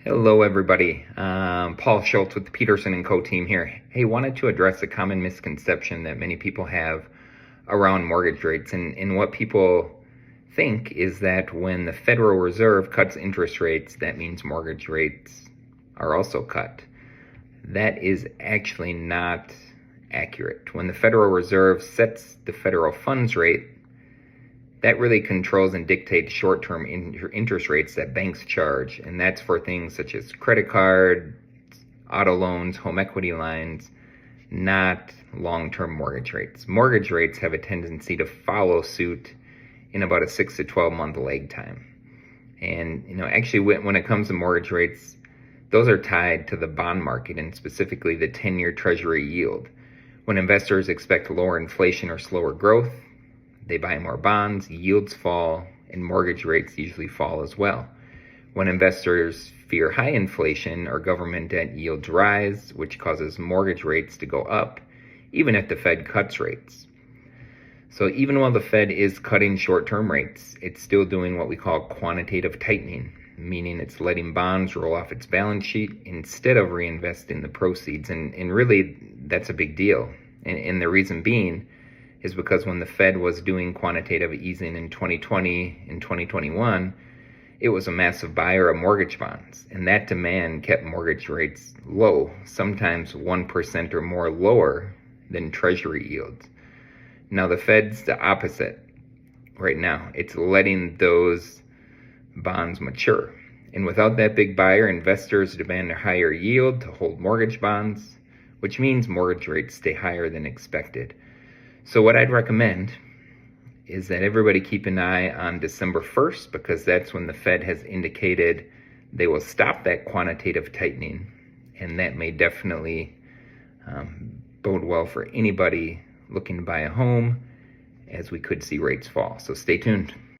Hello, everybody. Paul Schultz with the Peterson and Co. team here. Hey, wanted to address a common misconception that many people have around mortgage rates. And what people think is that when the Federal Reserve cuts interest rates, that means mortgage rates are also cut. That is actually not accurate. When the Federal Reserve sets the federal funds rate, that really controls and dictates short-term interest rates that banks charge. And that's for things such as credit card, auto loans, home equity lines, not long-term mortgage rates. Mortgage rates have a tendency to follow suit in about a 6 to 12 month lag time. And, actually when it comes to mortgage rates, those are tied to the bond market and specifically the 10-year treasury yield. When investors expect lower inflation or slower growth, they buy more bonds, yields fall, and mortgage rates usually fall as well. When investors fear high inflation or government debt, yields rise, which causes mortgage rates to go up, even if the Fed cuts rates. So even while the Fed is cutting short-term rates, it's still doing what we call quantitative tightening, meaning it's letting bonds roll off its balance sheet instead of reinvesting the proceeds. And really, that's a big deal. And the reason being is because when the Fed was doing quantitative easing in 2020 and 2021, it was a massive buyer of mortgage bonds. And that demand kept mortgage rates low, sometimes 1% or more lower than treasury yields. Now the Fed's the opposite right now. It's letting those bonds mature. And without that big buyer, investors demand a higher yield to hold mortgage bonds, which means mortgage rates stay higher than expected. So what I'd recommend is that everybody keep an eye on December 1st, because that's when the Fed has indicated they will stop that quantitative tightening. And that may definitely bode well for anybody looking to buy a home, as we could see rates fall. So stay tuned.